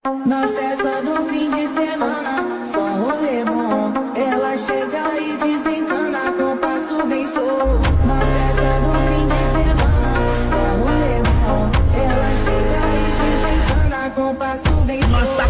Na festa do fim de semana, só rolê bom. Ela chega e desencana com passo bem solto. Na festa do fim de semana, só rolê bom. Ela chega e desencana com passo bem solto.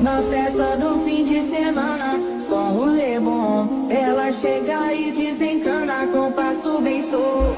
Na festa do fim de semana, só rolê bom. Ela chega e desencana com passo bem solto.